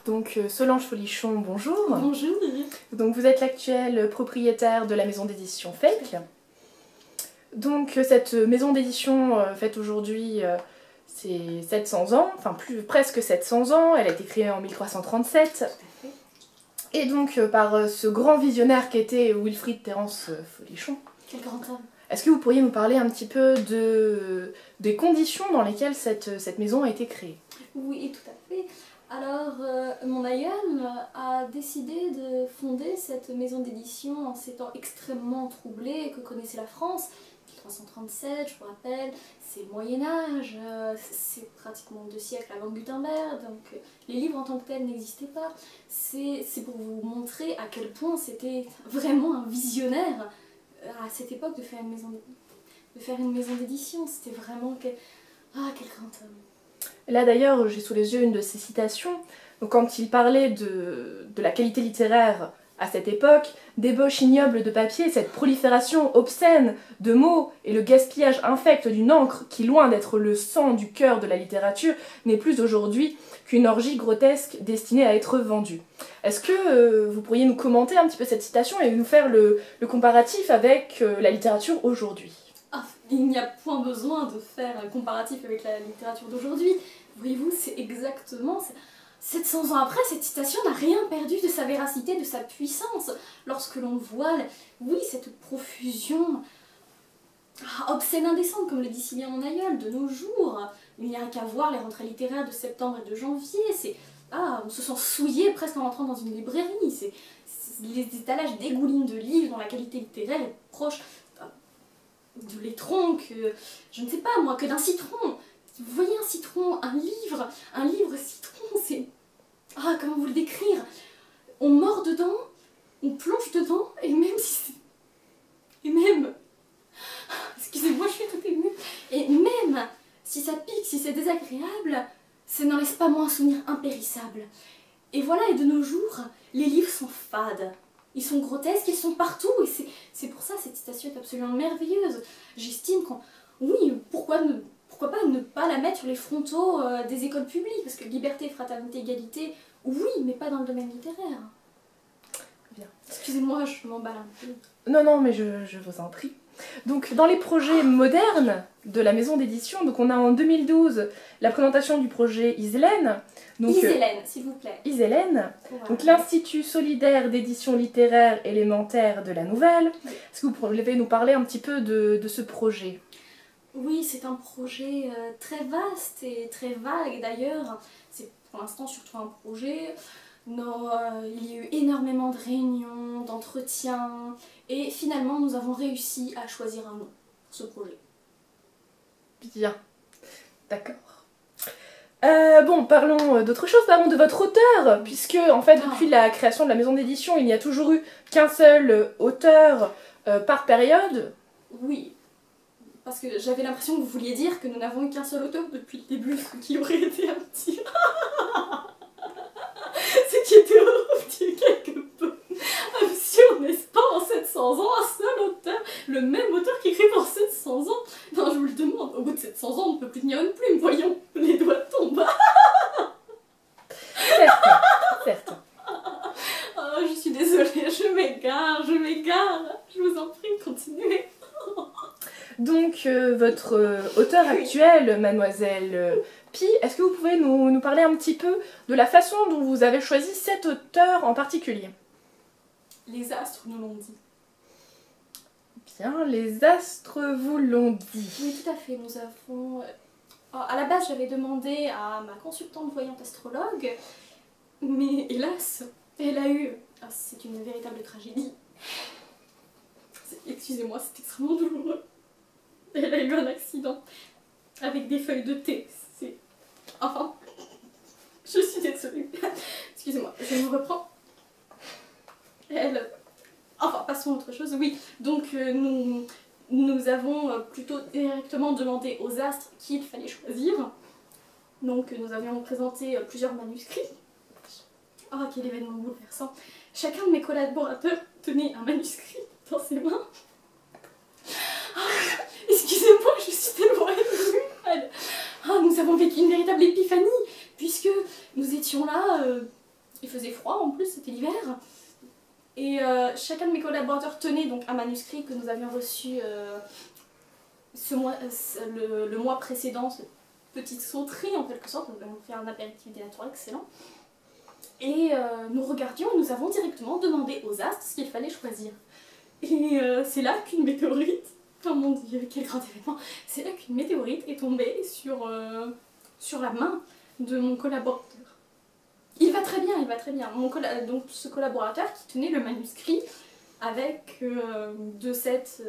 Donc Solange Folichon, bonjour. Bonjour. Donc vous êtes l'actuelle propriétaire de la maison d'édition Fake. Donc cette maison d'édition fête aujourd'hui ses 700 ans, enfin presque 700 ans, elle a été créée en 1337. Et donc par ce grand visionnaire qu'était Wilfrid Terrance Folichon. Quel grand homme. Est-ce que vous pourriez nous parler un petit peu des conditions dans lesquelles cette maison a été créée? Oui, tout à fait. Alors, mon aïeul a décidé de fonder cette maison d'édition en ces temps extrêmement troublés que connaissait la France. 1337, je vous rappelle, c'est le Moyen-Âge, c'est pratiquement 2 siècles avant Gutenberg, donc les livres en tant que tels n'existaient pas. C'est pour vous montrer à quel point c'était vraiment un visionnaire à cette époque de faire une maison d'édition. C'était vraiment quel grand homme. Là d'ailleurs, j'ai sous les yeux une de ses citations. Donc, quand il parlait de la qualité littéraire à cette époque, d'ébauche ignoble de papier, cette prolifération obscène de mots et le gaspillage infect d'une encre qui, loin d'être le sang du cœur de la littérature, n'est plus aujourd'hui qu'une orgie grotesque destinée à être vendue. Est-ce que vous pourriez nous commenter un petit peu cette citation et nous faire le comparatif avec la littérature aujourd'hui ? Il n'y a point besoin de faire un comparatif avec la littérature d'aujourd'hui. Voyez-vous, c'est exactement... 700 ans après, cette citation n'a rien perdu de sa véracité, de sa puissance. Lorsque l'on voit, oui, cette profusion obscène indécente, comme le dit si bien mon aïeul, de nos jours. Il n'y a qu'à voir les rentrées littéraires de septembre et de janvier. On se sent souillé presque en entrant dans une librairie. Les étalages dégoulinent de livres dont la qualité littéraire est proche de l'étron je ne sais pas moi, que d'un citron. Vous voyez un citron, un livre citron, c'est... comment vous le décrire? On mord dedans, on plonge dedans, et même si c'est... Excusez-moi, je suis tout émue. Et même si ça pique, si c'est désagréable, ça n'en laisse pas moins un souvenir impérissable. Et voilà, et de nos jours, les livres sont fades. Ils sont grotesques, ils sont partout, et c'est pour ça cette citation est absolument merveilleuse. J'estime qu'on... Oui, pourquoi pas ne pas la mettre sur les frontaux des écoles publiques, parce que liberté, fraternité, égalité, oui, mais pas dans le domaine littéraire. Bien. Excusez-moi, je m'emballe un peu. Non, mais je vous en prie. Donc, dans les projets modernes de la maison d'édition, donc on a en 2012 la présentation du projet Iselène. Iselène, s'il vous plaît. Iselène, Voilà. donc l'Institut solidaire d'édition littéraire élémentaire de la Nouvelle. Est-ce que vous pouvez nous parler un petit peu de ce projet ? Oui, c'est un projet très vaste et très vague d'ailleurs. C'est pour l'instant surtout un projet. Il y a eu énormément de réunions, d'entretiens, et finalement nous avons réussi à choisir un nom pour ce projet. Bien, d'accord. Bon, parlons d'autre chose, parlons de votre auteur, puisque en fait depuis la création de la maison d'édition, il n'y a toujours eu qu'un seul auteur par période. Oui, parce que j'avais l'impression que vous vouliez dire que nous n'avons eu qu'un seul auteur depuis le début, ce qui aurait été un petit... ce qui était horrible quelque peu absurde, n'est-ce pas, en 700 ans, un seul auteur, le même auteur qui écrit pour 700 ans. Non, je vous le demande, au bout de 700 ans, on ne peut plus tenir une plume, voyons, les doigts tombent. Certes. Je suis désolée, je m'égare, je vous en prie, continuez. Donc, votre auteur actuel, Mademoiselle Pi, est-ce que vous pouvez nous parler un petit peu de la façon dont vous avez choisi cet auteur en particulier? Les astres nous l'ont dit. Bien, les astres vous l'ont dit. Oui, tout à fait, nous avons... à la base, j'avais demandé à ma consultante voyante astrologue, mais hélas, elle a eu... c'est une véritable tragédie. Excusez-moi, c'est extrêmement douloureux. Elle a eu un accident avec des feuilles de thé. Je suis désolée. Excusez-moi, je me reprends. Passons à autre chose. Oui, donc nous avons plutôt directement demandé aux astres qui il fallait choisir. Donc nous avions présenté plusieurs manuscrits. Quel événement bouleversant. Chacun de mes collaborateurs tenait un manuscrit dans ses mains. Excusez-moi, je suis tellement émue. Nous avons vécu une véritable épiphanie, puisque nous étions là Il faisait froid en plus, c'était l'hiver. Et chacun de mes collaborateurs tenait donc un manuscrit que nous avions reçu le mois précédent, cette petite sauterie en quelque sorte. Nous avons fait un apéritif dénaturé excellent. Et nous regardions et nous avons directement demandé aux astres ce qu'il fallait choisir. Et c'est là qu'une météorite, oh mon dieu, quel grand événement, c'est là qu'une météorite est tombée sur la main de mon collaborateur. Il va très bien, il va très bien. Donc ce collaborateur qui tenait le manuscrit avec de cette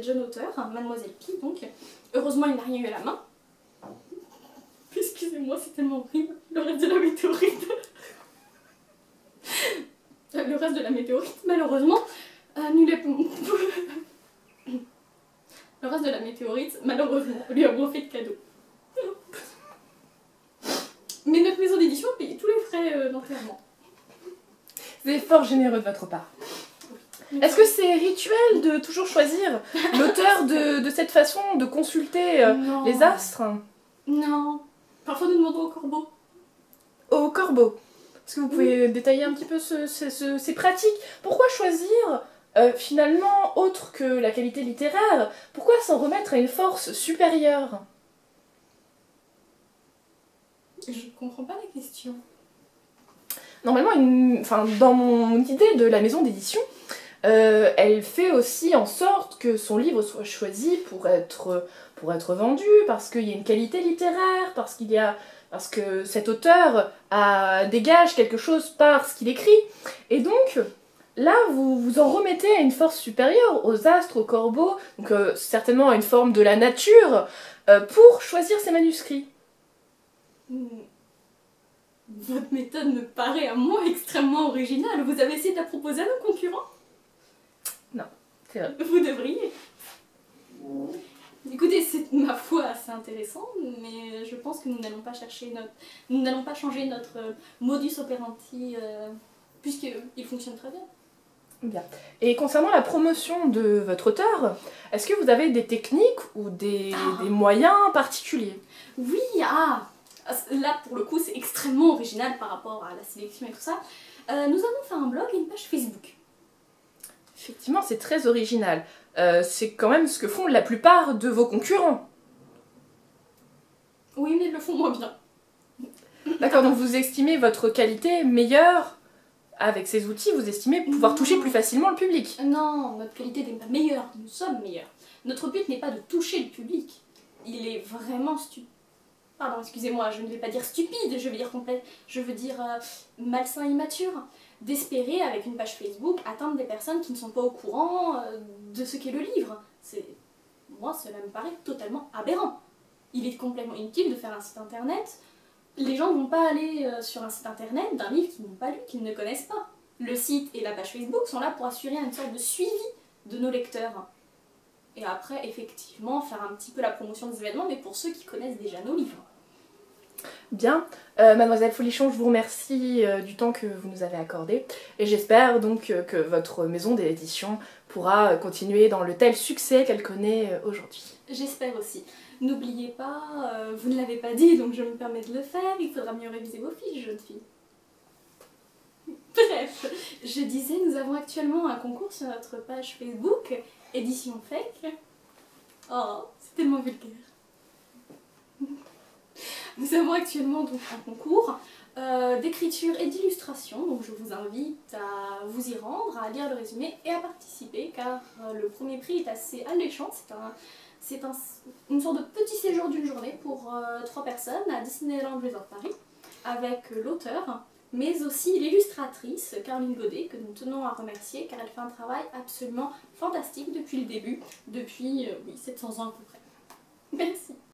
jeune auteure, Mademoiselle Pi, donc. Heureusement, il n'a rien eu à la main. Excusez-moi, c'est tellement horrible. Le reste de la météorite. Le reste de la météorite, malheureusement, annulé. Le reste de la météorite, malheureusement, lui a moins fait de cadeau. Mais notre maison d'édition a payé tous les frais d'enterrement. C'est fort généreux de votre part. Est-ce que c'est rituel de toujours choisir l'auteur de cette façon, de consulter les astres? Non. Parfois nous demandons au corbeau. Au corbeau. Est-ce que vous pouvez détailler un petit peu ces pratiques? Pourquoi choisir finalement autre que la qualité littéraire? Pourquoi s'en remettre à une force supérieure? Je comprends pas la question. Normalement, dans mon idée de la maison d'édition, elle fait aussi en sorte que son livre soit choisi pour être vendu, parce qu'il y a une qualité littéraire, parce que cet auteur dégage quelque chose par ce qu'il écrit. Et donc, là, vous vous en remettez à une force supérieure, aux astres, aux corbeaux, donc certainement à une forme de la nature, pour choisir ces manuscrits. Votre méthode me paraît à moi extrêmement originale. Vous avez essayé de la proposer à nos concurrents? Non, c'est vrai. Vous devriez. Écoutez, c'est ma foi assez intéressant, mais je pense que nous n'allons pas changer notre modus operandi, puisqu'il fonctionne très bien. Bien. Et concernant la promotion de votre auteur, est-ce que vous avez des techniques ou des moyens particuliers? Oui, là pour le coup c'est extrêmement original par rapport à la sélection et tout ça. Nous avons fait un blog et une page Facebook. Effectivement, c'est très original. C'est quand même ce que font la plupart de vos concurrents. Oui, mais ils le font moins bien. D'accord, donc vous estimez votre qualité meilleure avec ces outils, vous estimez pouvoir toucher plus facilement le public. Non, notre qualité n'est pas meilleure, nous sommes meilleurs. Notre but n'est pas de toucher le public. Il est vraiment stupide. Pardon, excusez-moi, je ne vais pas dire stupide, je vais dire complet. Je veux dire malsain et immature. D'espérer, avec une page Facebook, atteindre des personnes qui ne sont pas au courant de ce qu'est le livre. Moi, cela me paraît totalement aberrant. Il est complètement inutile de faire un site internet. Les gens ne vont pas aller sur un site internet d'un livre qu'ils n'ont pas lu, qu'ils ne connaissent pas. Le site et la page Facebook sont là pour assurer une sorte de suivi de nos lecteurs. Et après, effectivement, faire un petit peu la promotion des événements, mais pour ceux qui connaissent déjà nos livres. Bien, Mademoiselle Folichon, je vous remercie du temps que vous nous avez accordé et j'espère donc que votre maison d'édition pourra continuer dans le tel succès qu'elle connaît aujourd'hui. J'espère aussi. N'oubliez pas, vous ne l'avez pas dit donc je me permets de le faire, il faudra mieux réviser vos fiches, jeune fille. Bref, je disais, nous avons actuellement un concours sur notre page Facebook, Édition Fake. Oh, c'est tellement vulgaire. Nous avons actuellement donc un concours d'écriture et d'illustration, donc je vous invite à vous y rendre, à lire le résumé et à participer car le premier prix est assez alléchant, c'est une sorte de petit séjour d'une journée pour 3 personnes à Disneyland Resort Paris avec l'auteur mais aussi l'illustratrice Caroline Godet que nous tenons à remercier car elle fait un travail absolument fantastique depuis le début, depuis 700 ans à peu près. Merci.